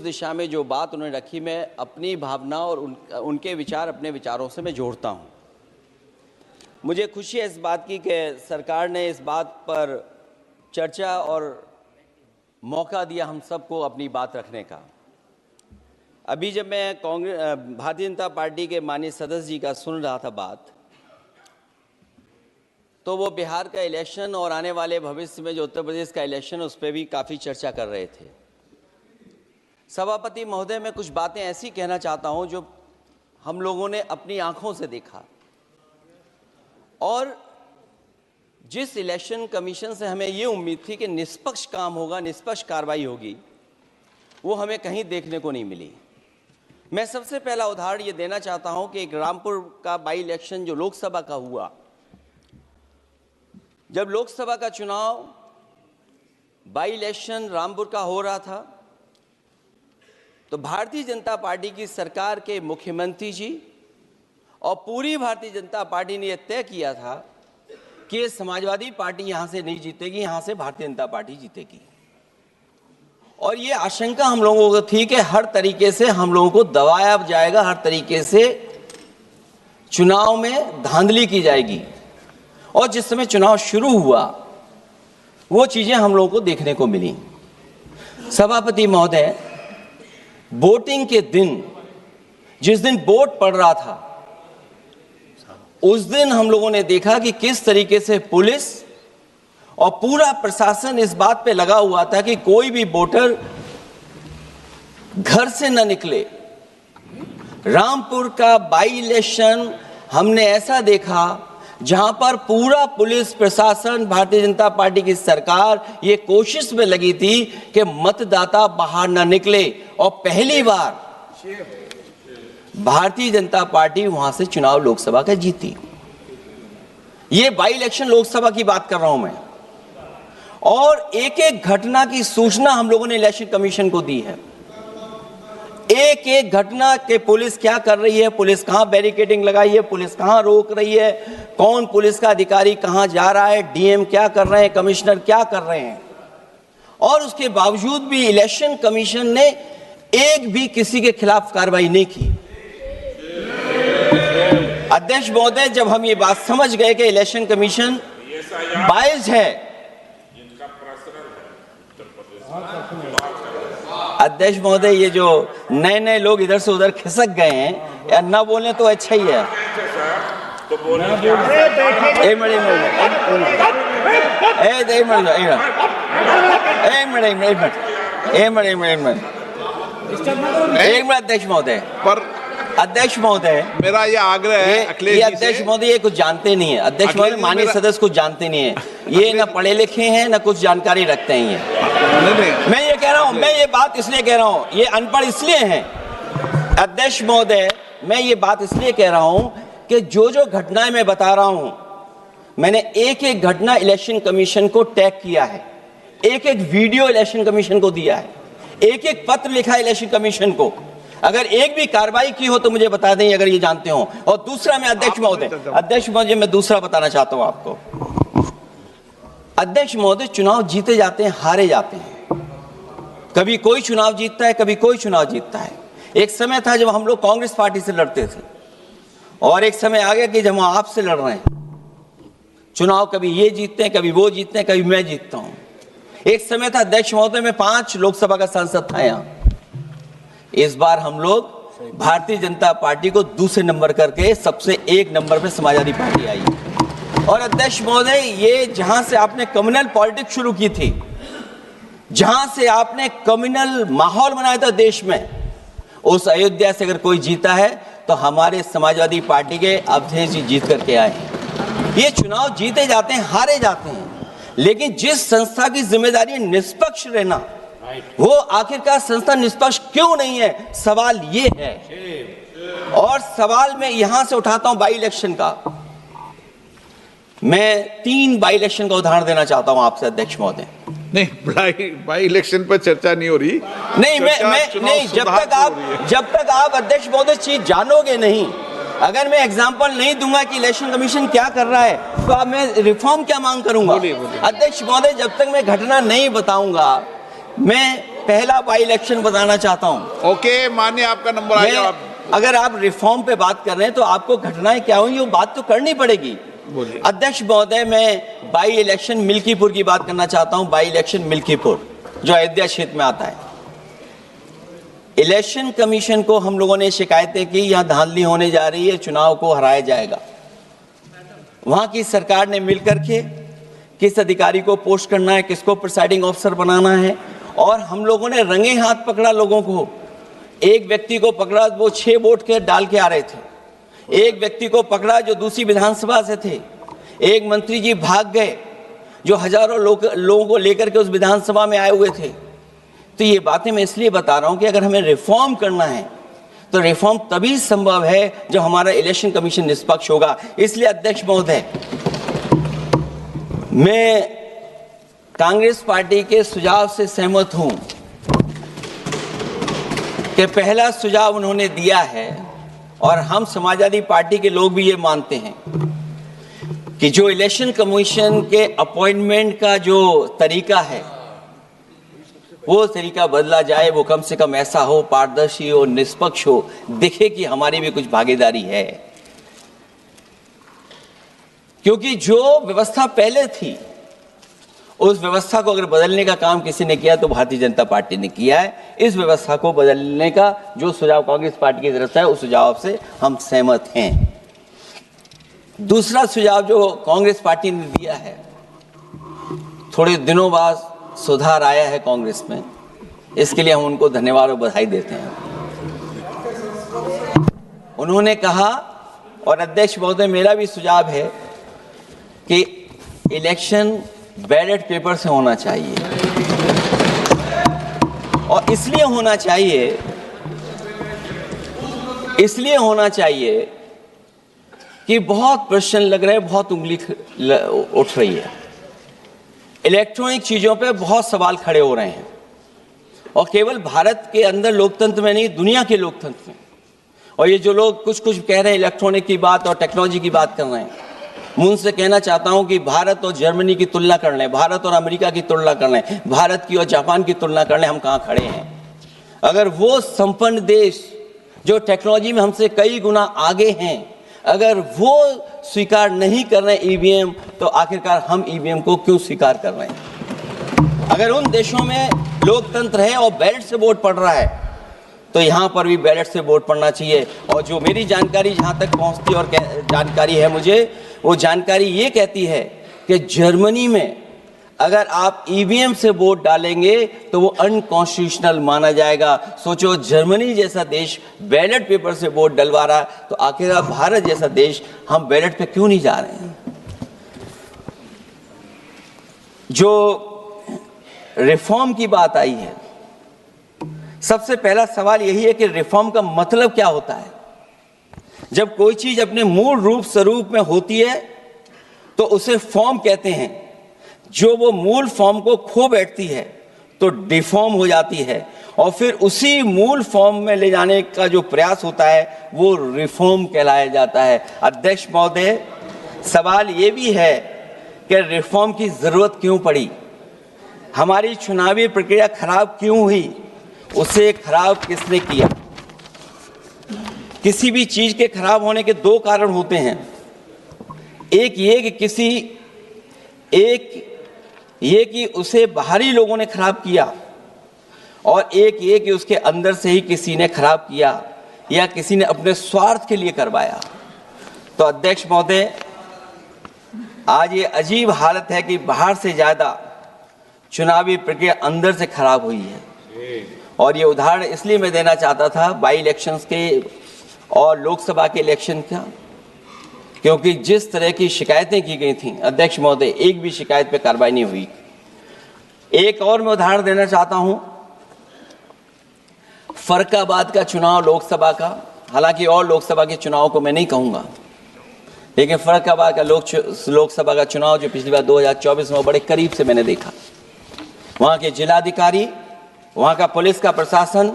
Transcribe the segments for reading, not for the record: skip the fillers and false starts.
दिशा में जो बात उन्होंने रखी, मैं अपनी भावना और उनके विचार अपने विचारों से मैं जोड़ता हूं। मुझे खुशी है इस बात की कि सरकार ने इस बात पर चर्चा और मौका दिया हम सबको अपनी बात रखने का। अभी जब मैं भारतीय जनता पार्टी के माननीय सदस्य जी का सुन रहा था बात, तो वो बिहार का इलेक्शन और आने वाले भविष्य में जो उत्तर प्रदेश का इलेक्शन है उस पर भी काफ़ी चर्चा कर रहे थे। सभापति महोदय, मैं कुछ बातें ऐसी कहना चाहता हूं जो हम लोगों ने अपनी आंखों से देखा, और जिस इलेक्शन कमीशन से हमें ये उम्मीद थी कि निष्पक्ष काम होगा, निष्पक्ष कार्रवाई होगी, वो हमें कहीं देखने को नहीं मिली। मैं सबसे पहला उदाहरण ये देना चाहता हूं कि एक रामपुर का बाई इलेक्शन जो लोकसभा का हुआ, जब लोकसभा का चुनाव बाई इलेक्शन रामपुर का हो रहा था, तो भारतीय जनता पार्टी की सरकार के मुख्यमंत्री जी और पूरी भारतीय जनता पार्टी ने यह तय किया था कि समाजवादी पार्टी यहां से नहीं जीतेगी, यहां से भारतीय जनता पार्टी जीतेगी। और ये आशंका हम लोगों को थी कि हर तरीके से हम लोगों को दबाया जाएगा, हर तरीके से चुनाव में धांधली की जाएगी। और जिस समय चुनाव शुरू हुआ वो चीजें हम लोगों को देखने को मिली। सभापति महोदय, वोटिंग के दिन, जिस दिन वोट पड़ रहा था, उस दिन हम लोगों ने देखा कि किस तरीके से पुलिस और पूरा प्रशासन इस बात पे लगा हुआ था कि कोई भी वोटर घर से न निकले। रामपुर का बाई इलेक्शन हमने ऐसा देखा जहां पर पूरा पुलिस प्रशासन, भारतीय जनता पार्टी की सरकार ये कोशिश में लगी थी कि मतदाता बाहर ना निकले, और पहली बार भारतीय जनता पार्टी वहां से चुनाव लोकसभा का जीती। ये बाई इलेक्शन लोकसभा की बात कर रहा हूं मैं। और एक एक घटना की सूचना हम लोगों ने इलेक्शन कमीशन को दी है। एक एक घटना के पुलिस क्या कर रही है, पुलिस कहां बैरिकेडिंग लगाई है, पुलिस कहां रोक रही है, कौन पुलिस का अधिकारी कहां जा रहा है, डीएम क्या कर रहे हैं, कमिश्नर क्या कर रहे हैं। और उसके बावजूद भी इलेक्शन कमीशन ने एक भी किसी के खिलाफ कार्रवाई नहीं की। अध्यक्ष महोदय, जब हम ये बात समझ गए कि इलेक्शन कमीशन बायस्ड है, अध्यक्ष महोदय, ये जो नए नए लोग इधर से उधर खिसक गए हैं, या ना बोले तो अच्छा ही है। एक मिनट अध्यक्ष महोदय, पर अध्यक्ष महोदय, मेरा ये आग्रह है, ये अध्यक्ष महोदय ये कुछ जानते नहीं है। अध्यक्ष महोदय, माननीय सदस्य कुछ जानते नहीं है, ये ना पढ़े लिखे हैं ना कुछ जानकारी रखते हैं। ये मैं ये कह रहा हूं, मैं ये बात इसलिए कह रहा हूं, ये अनपढ़ इसलिए हैं। अध्यक्ष महोदय, मैं ये बात इसलिए कह रहा हूं कि जो जो घटनाएं मैं बता रहा हूं, मैंने एक एक घटना इलेक्शन कमीशन को टैग किया है, एक एक वीडियो इलेक्शन कमीशन को दिया है, एक एक पत्र लिखा है इलेक्शन कमीशन को। अगर एक भी कार्रवाई की हो तो मुझे बता दें, अगर ये जानते हो। और दूसरा, मैं अध्यक्ष महोदय, मैं दूसरा बताना चाहता हूं आपको। अध्यक्ष महोदय, चुनाव जीते जाते हैं, हारे जाते हैं। कभी कोई चुनाव जीतता है, कभी कोई चुनाव जीतता है। एक समय था जब हम लोग कांग्रेस पार्टी से लड़ते थे, और एक समय आ गया कि जब हम आपसे लड़ रहे हैं। चुनाव कभी ये जीतते हैं, कभी वो जीतते हैं, कभी मैं जीतता हूं। एक समय था अध्यक्ष महोदय, मैं 5 लोकसभा का सांसद था यहां। इस बार हम लोग भारतीय जनता पार्टी को दूसरे नंबर करके सबसे 1 नंबर पे समाजवादी पार्टी आई। और अध्यक्ष महोदय, ये जहां से आपने कम्युनल पॉलिटिक्स शुरू की थी, जहां से आपने कम्युनल माहौल बनाया था देश में, उस अयोध्या से अगर कोई जीता है तो हमारे समाजवादी पार्टी के अवधेश जी जीत करके आए। ये चुनाव जीते जाते हैं, हारे जाते हैं, लेकिन जिस संस्था की जिम्मेदारी है निष्पक्ष रहना, वो आखिरकार संस्था निष्पक्ष क्यों नहीं है, सवाल ये है। और सवाल मैं यहां से उठाता हूं बाई इलेक्शन का। मैं 3 बाई इलेक्शन का उदाहरण देना चाहता हूं आपसे अध्यक्ष महोदय। नहीं, बाई इलेक्शन पर चर्चा नहीं हो रही। नहीं, मैं नहीं, जब तक आप अध्यक्ष महोदय चीज जानोगे नहीं, अगर मैं एग्जांपल नहीं दूंगा कि इलेक्शन कमीशन क्या कर रहा है, तो अब मैं रिफॉर्म क्या मांग करूंगा। अध्यक्ष महोदय, जब तक मैं घटना नहीं बताऊंगा, मैं पहला बाई इलेक्शन बताना चाहता हूं। ओके, मान्य, आपका नंबर आ गया। अगर आप रिफॉर्म पे बात कर रहे हैं तो आपको घटनाएं क्या हुई वो बात तो करनी पड़ेगी। बोलिए। अध्यक्ष महोदय, मैं बाई इलेक्शन मिल्कीपुर की बात करना चाहता हूं। बाई इलेक्शन मिल्कीपुर जो अयोध्या क्षेत्र में आता है। इलेक्शन कमीशन को हम लोगों ने शिकायतें की, यहां धांधली होने जा रही है, चुनाव को हराया जाएगा। वहां की सरकार ने मिलकर के किस अधिकारी को पोस्ट करना है, किसको प्रिसाइडिंग ऑफिसर बनाना है, और हम लोगों ने रंगे हाथ पकड़ा लोगों को। एक व्यक्ति को पकड़ा, वो 6 वोट के डाल के आ रहे थे। एक व्यक्ति को पकड़ा जो दूसरी विधानसभा से थे। एक मंत्री जी भाग गए जो हजारों लोगों को लेकर के उस विधानसभा में आए हुए थे। तो ये बातें मैं इसलिए बता रहा हूं कि अगर हमें रिफॉर्म करना है तो रिफॉर्म तभी संभव है जब हमारा इलेक्शन कमीशन निष्पक्ष होगा। इसलिए अध्यक्ष महोदय, मैं कांग्रेस पार्टी के सुझाव से सहमत हूं कि पहला सुझाव उन्होंने दिया है, और हम समाजवादी पार्टी के लोग भी ये मानते हैं कि जो इलेक्शन कमीशन के अपॉइंटमेंट का जो तरीका है वो तरीका बदला जाए। वो कम से कम ऐसा हो, पारदर्शी हो, निष्पक्ष हो, दिखे कि हमारी भी कुछ भागीदारी है। क्योंकि जो व्यवस्था पहले थी उस व्यवस्था को अगर बदलने का काम किसी ने किया तो भारतीय जनता पार्टी ने किया है। इस व्यवस्था को बदलने का जो सुझाव कांग्रेस पार्टी की तरफ से है उस सुझाव से हम सहमत हैं। दूसरा सुझाव जो कांग्रेस पार्टी ने दिया है, थोड़े दिनों बाद सुधार आया है कांग्रेस में, इसके लिए हम उनको धन्यवाद और बधाई देते हैं। उन्होंने कहा, और अध्यक्ष महोदय मेरा भी सुझाव है कि इलेक्शन बैलेट पेपर से होना चाहिए, और इसलिए होना चाहिए कि बहुत प्रश्न लग रहे हैं, बहुत उंगली उठ रही है। इलेक्ट्रॉनिक चीजों पे बहुत सवाल खड़े हो रहे हैं, और केवल भारत के अंदर लोकतंत्र में नहीं, दुनिया के लोकतंत्र में। और ये जो लोग कुछ कह रहे हैं इलेक्ट्रॉनिक की बात और टेक्नोलॉजी की बात कर रहे हैं, मैं उनसे कहना चाहता हूं कि भारत और जर्मनी की तुलना कर लें, भारत और अमेरिका की तुलना कर लें, भारत की और जापान की तुलना कर लें, हम कहां खड़े हैं। अगर वो संपन्न देश जो टेक्नोलॉजी में हमसे कई गुना आगे हैं, अगर वो स्वीकार नहीं कर रहे ईवीएम, तो आखिरकार हम ईवीएम को क्यों स्वीकार कर रहे हैं। अगर उन देशों में लोकतंत्र है और बैलेट से वोट पड़ रहा है तो यहां पर भी बैलेट से वोट पड़ना चाहिए। और जो मेरी जानकारी जहां तक पहुंचती और जानकारी है मुझे, वो जानकारी ये कहती है कि जर्मनी में अगर आप ईवीएम से वोट डालेंगे तो वो अनकॉन्स्टिट्यूशनल माना जाएगा। सोचो, जर्मनी जैसा देश बैलेट पेपर से वोट डलवा रहा है, तो आखिर भारत जैसा देश हम बैलेट पे क्यों नहीं जा रहे हैं। जो रिफॉर्म की बात आई है, सबसे पहला सवाल यही है कि रिफॉर्म का मतलब क्या होता है। जब कोई चीज अपने मूल रूप स्वरूप में होती है तो उसे फॉर्म कहते हैं। जो वो मूल फॉर्म को खो बैठती है तो डिफॉर्म हो जाती है, और फिर उसी मूल फॉर्म में ले जाने का जो प्रयास होता है वो रिफॉर्म कहलाया जाता है। अध्यक्ष महोदय, सवाल ये भी है कि रिफॉर्म की जरूरत क्यों पड़ी, हमारी चुनावी प्रक्रिया खराब क्यों हुई, उसे खराब किसने किया। किसी भी चीज के खराब होने के 2 कारण होते हैं। एक ये कि उसे बाहरी लोगों ने खराब किया, और एक ये कि उसके अंदर से ही किसी ने खराब किया या किसी ने अपने स्वार्थ के लिए करवाया। तो अध्यक्ष महोदय, आज ये अजीब हालत है कि बाहर से ज्यादा चुनावी प्रक्रिया अंदर से खराब हुई है। और ये उदाहरण इसलिए मैं देना चाहता था बाई इलेक्शंस के और लोकसभा के इलेक्शन का, क्योंकि जिस तरह की शिकायतें की गई थीं, अध्यक्ष महोदय, एक भी शिकायत पे कार्रवाई नहीं हुई। एक और मैं उदाहरण देना चाहता हूं, फर्रुखाबाद का चुनाव लोकसभा का, हालांकि और लोकसभा के चुनाव को मैं नहीं कहूंगा, लेकिन फर्रुखाबाद का लोकसभा का चुनाव जो पिछली बार 2024 में बड़े करीब से मैंने देखा। वहां के जिलाधिकारी, वहां का पुलिस का प्रशासन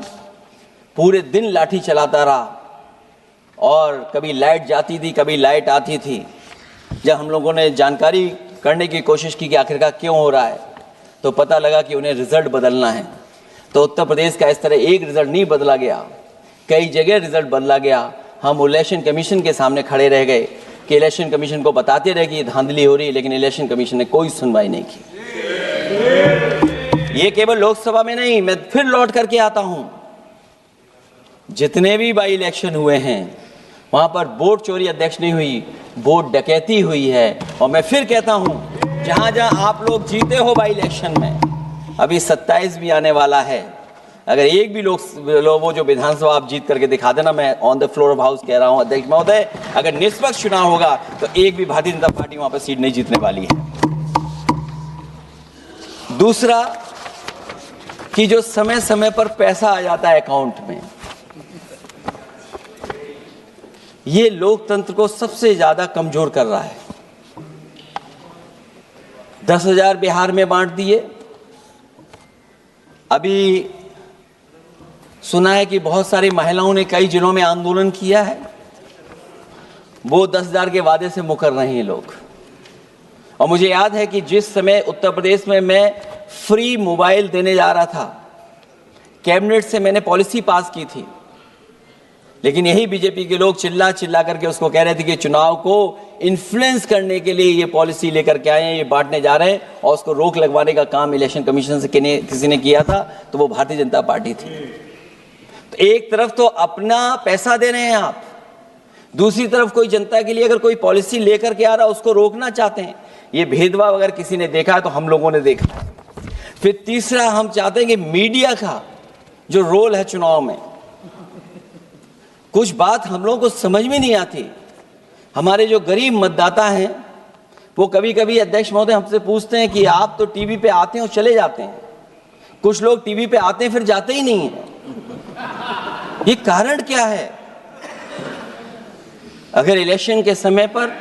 पूरे दिन लाठी चलाता रहा, और कभी लाइट जाती थी, कभी लाइट आती थी। जब हम लोगों ने जानकारी करने की कोशिश की कि आखिरकार क्यों हो रहा है, तो पता लगा कि उन्हें रिजल्ट बदलना है। तो उत्तर प्रदेश का इस तरह एक रिजल्ट नहीं बदला गया, कई जगह रिजल्ट बदला गया। हम इलेक्शन कमीशन के सामने खड़े रह गए कि इलेक्शन कमीशन को बताते रहे कि धांधली हो रही है, लेकिन इलेक्शन कमीशन ने कोई सुनवाई नहीं की। ये केवल लोकसभा में नहीं, मैं फिर लौट करके आता हूं, जितने भी बाई इलेक्शन हुए हैं वहां पर वोट चोरी अध्यक्ष नहीं हुई, वोट डकैती हुई है। और मैं फिर कहता हूं, जहां जहां आप लोग जीते हो बाई इलेक्शन में, अभी 27 भी आने वाला है, अगर एक भी लोग वो जो विधानसभा आप जीत करके दिखा देना, मैं on the floor of house कह रहा हूं अध्यक्ष महोदय, अगर निष्पक्ष चुनाव होगा तो एक भी भारतीय जनता पार्टी वहां पर सीट नहीं जीतने वाली है। दूसरा कि जो समय समय पर पैसा आ जाता है अकाउंट में, ये लोकतंत्र को सबसे ज्यादा कमजोर कर रहा है। 10,000 बिहार में बांट दिए। अभी सुना है कि बहुत सारी महिलाओं ने कई जिलों में आंदोलन किया है, वो 10,000 के वादे से मुकर रहे हैं लोग। और मुझे याद है कि जिस समय उत्तर प्रदेश में मैं फ्री मोबाइल देने जा रहा था, कैबिनेट से मैंने पॉलिसी पास की थी, लेकिन यही बीजेपी के लोग चिल्ला चिल्ला करके उसको कह रहे थे कि चुनाव को इन्फ्लुएंस करने के लिए ये पॉलिसी लेकर के आए हैं, ये बांटने जा रहे हैं, और उसको रोक लगवाने का काम इलेक्शन कमीशन से किसी ने किया था, तो वो भारतीय जनता पार्टी थी। तो एक तरफ तो अपना पैसा दे रहे हैं आप, दूसरी तरफ कोई जनता के लिए अगर कोई पॉलिसी लेकर के आ रहा है उसको रोकना चाहते हैं। ये भेदभाव अगर किसी ने देखा है तो हम लोगों ने देखा है। फिर तीसरा, हम चाहते हैं कि मीडिया का जो रोल है चुनाव में, कुछ बात हम लोगों को समझ में नहीं आती। हमारे जो गरीब मतदाता हैं वो कभी कभी अध्यक्ष महोदय हमसे पूछते हैं कि आप तो टीवी पे आते हैं और चले जाते हैं, कुछ लोग टीवी पे आते हैं फिर जाते ही नहीं हैं, ये कारण क्या है? अगर इलेक्शन के समय पर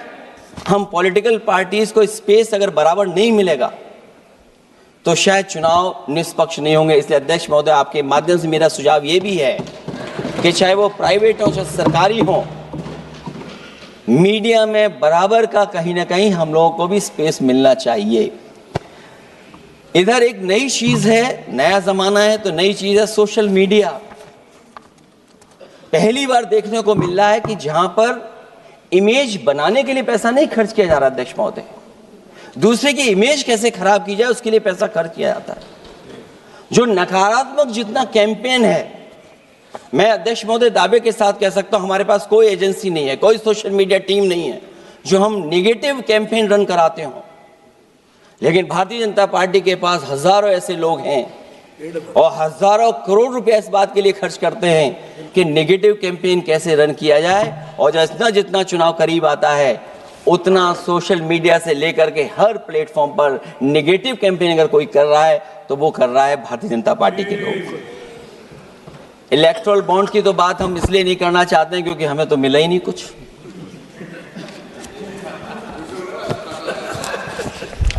हम पॉलिटिकल पार्टीज को स्पेस अगर बराबर नहीं मिलेगा तो शायद चुनाव निष्पक्ष नहीं होंगे। इसलिए अध्यक्ष महोदय, आपके माध्यम से मेरा सुझाव ये भी है कि चाहे वो प्राइवेट हो चाहे सरकारी हो, मीडिया में बराबर का कहीं ना कहीं हम लोगों को भी स्पेस मिलना चाहिए। इधर एक नई चीज है, नया जमाना है, तो नई चीज है सोशल मीडिया। पहली बार देखने को मिल रहा है कि जहां पर इमेज बनाने के लिए पैसा नहीं खर्च किया जा रहा अध्यक्ष महोदय, दूसरे की इमेज कैसे खराब की जाए उसके लिए पैसा खर्च किया जाता है। जो नकारात्मक जितना कैंपेन है, मैं अध्यक्ष महोदय दावे के साथ कह सकता हूं, हमारे पास कोई एजेंसी नहीं है, कोई सोशल मीडिया टीम नहीं है जो हम नेगेटिव कैंपेन रन कराते हो, लेकिन भारतीय जनता पार्टी के पास हजारों ऐसे लोग हैं और हजारों करोड़ रुपए इस बात के लिए खर्च करते हैं कि नेगेटिव कैंपेन कैसे रन किया जाए। और जितना जितना चुनाव करीब आता है उतना सोशल मीडिया से लेकर के हर प्लेटफॉर्म पर नेगेटिव कैंपेन अगर कोई कर रहा है तो वो कर रहा है भारतीय जनता पार्टी के लोग। इलेक्टोरल बॉन्ड की तो बात हम इसलिए नहीं करना चाहते हैं क्योंकि हमें तो मिला ही नहीं कुछ।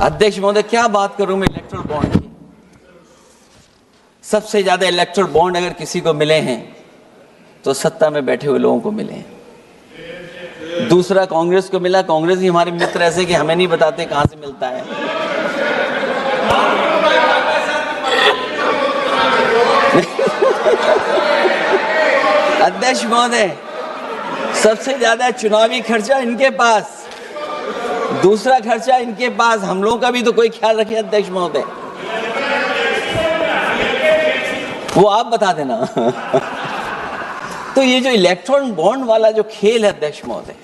अध्यक्ष महोदय, क्या बात करूं मैं इलेक्टोरल बॉन्ड की? सबसे ज्यादा इलेक्टोरल बॉन्ड अगर किसी को मिले हैं तो सत्ता में बैठे हुए लोगों को मिले हैं। दूसरा कांग्रेस को मिला, कांग्रेस ही हमारे मित्र ऐसे कि हमें नहीं बताते कहां से मिलता है। अध्यक्ष महोदय, सबसे ज्यादा चुनावी खर्चा इनके पास, दूसरा खर्चा इनके पास, हम लोगों का भी तो कोई ख्याल रखे अध्यक्ष महोदय, वो आप बता देना। तो ये जो इलेक्ट्रॉन बॉन्ड वाला जो खेल है अध्यक्ष महोदय,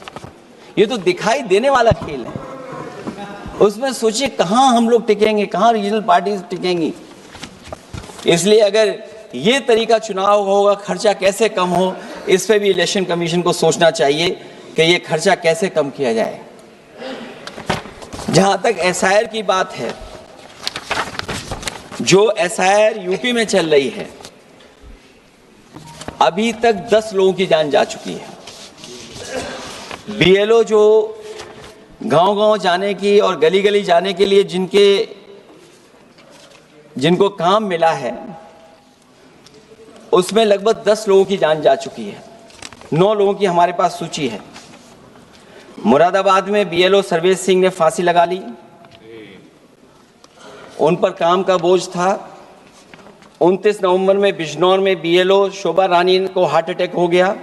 ये तो दिखाई देने वाला खेल है। उसमें सोचिए कहां हम लोग टिकेंगे, कहां रीजनल पार्टीज टिकेंगी। इसलिए अगर ये तरीका चुनाव होगा, खर्चा कैसे कम हो, इस पे भी इलेक्शन कमीशन को सोचना चाहिए कि ये खर्चा कैसे कम किया जाए। जहां तक एसआईआर की बात है, जो एसआईआर यूपी में चल रही है, अभी तक 10 लोगों की जान जा चुकी है। बीएलओ जो गांव-गांव जाने की और गली-गली जाने के लिए जिनको काम मिला है, उसमें लगभग 10 लोगों की जान जा चुकी है। 9 लोगों की हमारे पास सूची है। मुरादाबाद में बीएलओ सर्वेश सिंह ने फांसी लगा ली, उन पर काम का बोझ था, 29 नवंबर में बिजनौर में बीएलओ शोभा रानी को हार्ट अटैक हो गया।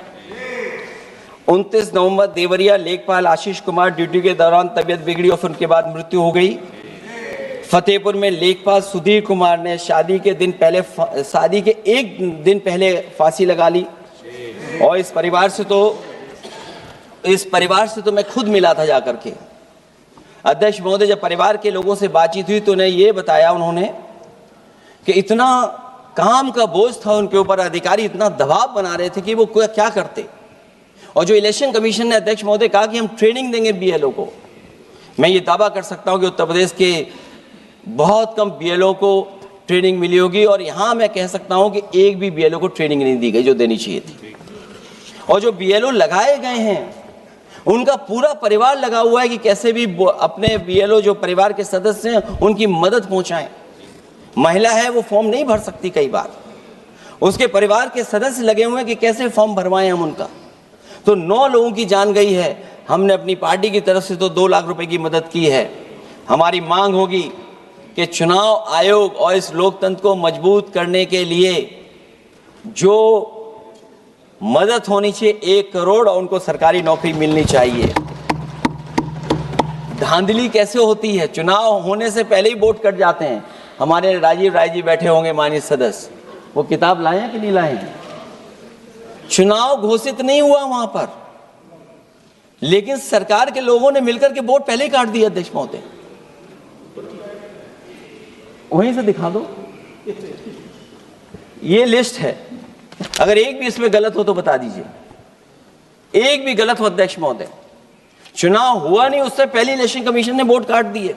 29 नवंबर देवरिया लेखपाल आशीष कुमार ड्यूटी के दौरान तबीयत बिगड़ी और फिर उनके बाद मृत्यु हो गई। फतेहपुर में लेखपाल सुधीर कुमार ने शादी के एक दिन पहले फांसी लगा ली। और इस परिवार से तो मैं खुद मिला था जाकर के। अध्यक्ष महोदय, जब परिवार के लोगों से बातचीत हुई तो उन्हें ये बताया उन्होंने कि इतना काम का बोझ था उनके ऊपर, अधिकारी इतना दबाव बना रहे थे कि वो क्या करते। और जो इलेक्शन कमीशन ने अध्यक्ष महोदय कहा कि हम ट्रेनिंग देंगे बीएलओ को, मैं ये दावा कर सकता हूं कि उत्तर प्रदेश के बहुत कम बीएलओ को ट्रेनिंग मिली होगी। और यहां मैं कह सकता हूं कि एक भी बीएलओ को ट्रेनिंग नहीं दी गई जो देनी चाहिए थी। और जो बीएलओ लगाए गए हैं उनका पूरा परिवार लगा हुआ है कि कैसे भी अपने बीएलओ जो परिवार के सदस्य हैं उनकी मदद पहुंचाएं। महिला है वो फॉर्म नहीं भर सकती, कई बार उसके परिवार के सदस्य लगे हुए हैं कि कैसे फॉर्म भरवाएं हम उनका। तो 9 लोगों की जान गई है। हमने अपनी पार्टी की तरफ से तो 2 लाख रुपए की मदद की है। हमारी मांग होगी कि चुनाव आयोग और इस लोकतंत्र को मजबूत करने के लिए जो मदद होनी चाहिए 1 करोड़, और उनको सरकारी नौकरी मिलनी चाहिए। धांधली कैसे होती है, चुनाव होने से पहले ही वोट कट जाते हैं। हमारे राजीव राय जी बैठे होंगे माननीय सदस्य, वो किताब लाए हैं कि नहीं लाए हैं? चुनाव घोषित नहीं हुआ वहां पर, लेकिन सरकार के लोगों ने मिलकर के वोट पहले ही काट दिया। अध्यक्ष महोदय, वहीं से दिखा दो, ये लिस्ट है। अगर एक भी इसमें गलत हो तो बता दीजिए, एक भी गलत हो अध्यक्ष महोदय। चुनाव हुआ नहीं उससे पहले इलेक्शन कमीशन ने वोट काट दिए।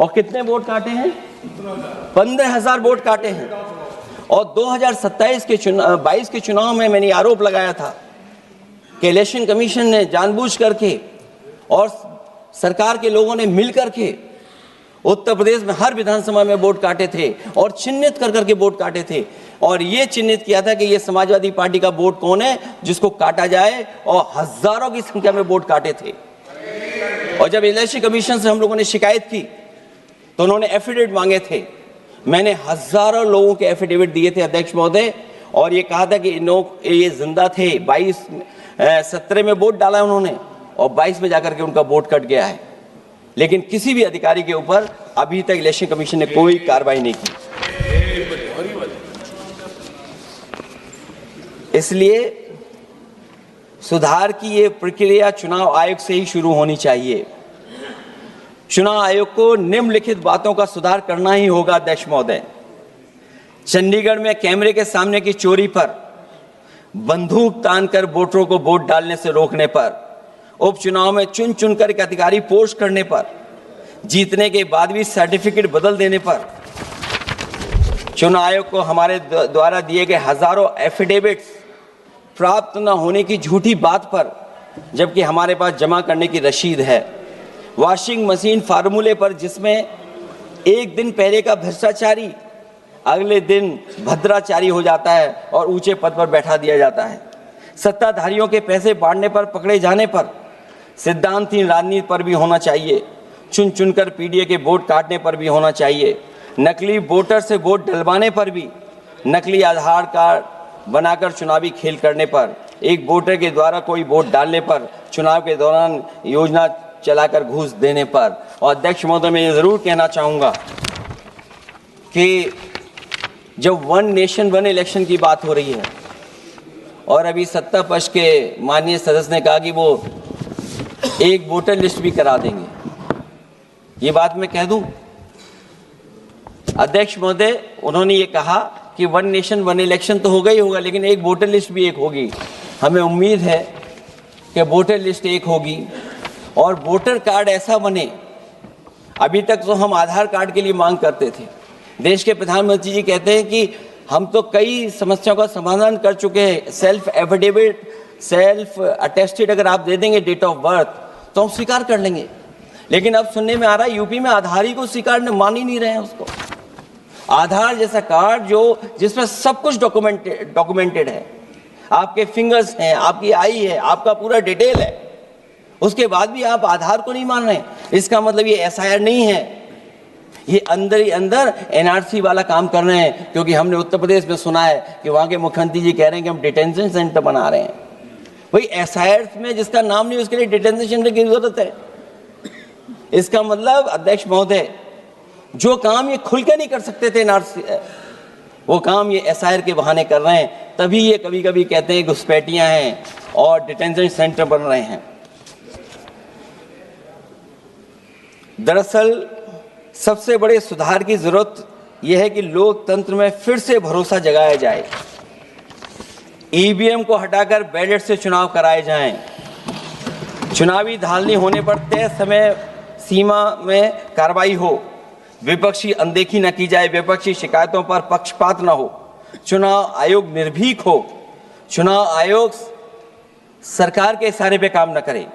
और कितने वोट काटे हैं? 15,000 वोट काटे हैं। और 2027 के 22 के चुनाव में मैंने आरोप लगाया था कि इलेक्शन कमीशन ने जानबूझ करके और सरकार के लोगों ने मिल करके उत्तर प्रदेश में हर विधानसभा में वोट काटे थे और चिन्हित कर करके वोट काटे थे। और ये चिन्हित किया था कि ये समाजवादी पार्टी का वोट कौन है जिसको काटा जाए, और हजारों की संख्या में वोट काटे थे। और जब इलेक्शन कमीशन से हम लोगों ने शिकायत की तो उन्होंने एफिडेविट मांगे थे। मैंने हजारों लोगों के एफिडेविट दिए थे अध्यक्ष महोदय, और ये कहा था कि ये जिंदा थे। 17 में वोट डाला उन्होंने और 22 में जाकर के उनका वोट कट गया है। लेकिन किसी भी अधिकारी के ऊपर अभी तक इलेक्शन कमीशन ने कोई कार्रवाई नहीं की। इसलिए सुधार की ये प्रक्रिया चुनाव आयोग से ही शुरू होनी चाहिए। चुनाव आयोग को निम्नलिखित बातों का सुधार करना ही होगा अध्यक्ष महोदय। चंडीगढ़ में कैमरे के सामने की चोरी पर, बंदूक तानकर वोटरों को वोट डालने से रोकने पर, उपचुनाव में चुन चुनकर एक अधिकारी पोस्ट करने पर, जीतने के बाद भी सर्टिफिकेट बदल देने पर, चुनाव आयोग को हमारे द्वारा दिए गए हजारों एफिडेविट्स प्राप्त न होने की झूठी बात पर, जबकि हमारे पास जमा करने की रसीद है, वॉशिंग मशीन फार्मूले पर जिसमें एक दिन पहले का भ्रष्टाचारी अगले दिन भद्राचारी हो जाता है और ऊंचे पद पर बैठा दिया जाता है, सत्ताधारियों के पैसे बांटने पर पकड़े जाने पर, सिद्धांतहीन राजनीति पर भी होना चाहिए, चुन चुनकर पीडीए के वोट काटने पर भी होना चाहिए, नकली वोटर से वोट डलवाने पर भी, नकली आधार कार्ड बनाकर चुनावी खेल करने पर, एक वोटर के द्वारा कोई वोट डालने पर, चुनाव के दौरान योजना चलाकर घूस देने पर। और अध्यक्ष महोदय, मैं ये जरूर कहना चाहूंगा कि जब 1 नेशन 1 इलेक्शन की बात हो रही है और अभी सत्ता पक्ष के माननीय सदस्य ने कहा कि वो एक वोटर लिस्ट भी करा देंगे, ये बात मैं कह दूं अध्यक्ष महोदय, उन्होंने ये कहा कि 1 नेशन 1 इलेक्शन तो होगा ही होगा, लेकिन एक वोटर लिस्ट भी एक होगी। हमें उम्मीद है कि वोटर लिस्ट एक होगी और वोटर कार्ड ऐसा बने। अभी तक तो हम आधार कार्ड के लिए मांग करते थे। देश के प्रधानमंत्री जी कहते हैं कि हम तो कई समस्याओं का समाधान कर चुके हैं, सेल्फ एफिडेविट, सेल्फ अटेस्टेड अगर आप दे देंगे डेट ऑफ बर्थ तो हम स्वीकार कर लेंगे। लेकिन अब सुनने में आ रहा है यूपी में आधार ही को स्वीकार मान ही नहीं रहे हैं उसको। आधार जैसा कार्ड जो जिसमें सब कुछ डॉक्यूमेंटेड है, आपके फिंगर्स हैं, आपकी आई है, आपका पूरा डिटेल है, उसके बाद भी आप आधार को नहीं मान रहे। इसका मतलब ये एसआईआर नहीं है, ये अंदर ही अंदर एनआरसी वाला काम कर रहे हैं, क्योंकि हमने उत्तर प्रदेश में सुना है कि वहाँ के मुख्यमंत्री जी कह रहे हैं कि हम डिटेंशन सेंटर बना रहे हैं। भाई एसआईआर में जिसका नाम नहीं उसके लिए डिटेंशन सेंटर की जरूरत है? इसका मतलब अध्यक्ष महोदय, जो काम ये खुल के नहीं कर सकते थे एनआरसी, वो काम ये एसआईआर के बहाने कर रहे हैं, तभी ये कभी कभी कहते हैं घुसपैठियां हैं और डिटेंशन सेंटर बन रहे हैं। दरअसल सबसे बड़े सुधार की जरूरत यह है कि लोकतंत्र में फिर से भरोसा जगाया जाए। ईवीएम को हटाकर बैलेट से चुनाव कराए जाएं। चुनावी धांधली होने पर तय समय सीमा में कार्रवाई हो। विपक्षी अनदेखी न की जाए, विपक्षी शिकायतों पर पक्षपात न हो। चुनाव आयोग निर्भीक हो। चुनाव आयोग सरकार के इशारे पे काम न करे।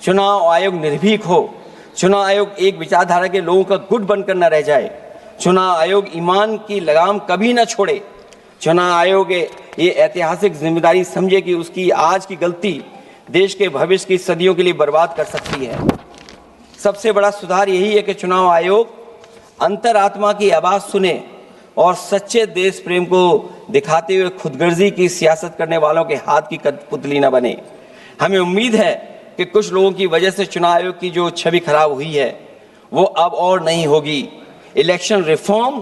चुनाव आयोग निर्भीक हो। चुनाव आयोग एक विचारधारा के लोगों का गुट बनकर न रह जाए। चुनाव आयोग ईमान की लगाम कभी न छोड़े। चुनाव आयोग ये ऐतिहासिक जिम्मेदारी समझे कि उसकी आज की गलती देश के भविष्य की सदियों के लिए बर्बाद कर सकती है। सबसे बड़ा सुधार यही है कि चुनाव आयोग अंतरात्मा की आवाज सुने और सच्चे देश प्रेम को दिखाते हुए खुदगर्जी की सियासत करने वालों के हाथ की कठपुतली न बने। हमें उम्मीद है कि कुछ लोगों की वजह से चुनाव आयोग की जो छवि खराब हुई है वो अब और नहीं होगी। इलेक्शन रिफॉर्म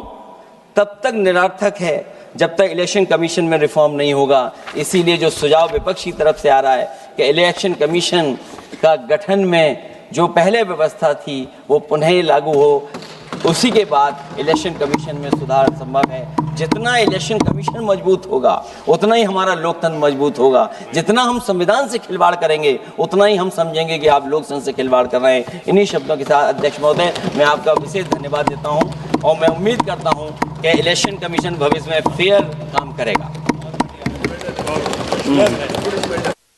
तब तक निरर्थक है जब तक इलेक्शन कमीशन में रिफॉर्म नहीं होगा। इसीलिए जो सुझाव विपक्ष की तरफ से आ रहा है कि इलेक्शन कमीशन का गठन में जो पहले व्यवस्था थी वो पुनः लागू हो, उसी के बाद इलेक्शन कमीशन में सुधार संभव है। जितना इलेक्शन कमीशन मजबूत होगा उतना ही हमारा लोकतंत्र मजबूत होगा। जितना हम संविधान से खिलवाड़ करेंगे उतना ही हम समझेंगे कि आप लोकतंत्र से खिलवाड़ कर रहे हैं। इन्हीं शब्दों के साथ अध्यक्ष महोदय मैं आपका विशेष धन्यवाद देता हूं और मैं उम्मीद करता हूं कि इलेक्शन कमीशन भविष्य में फेयर काम करेगा।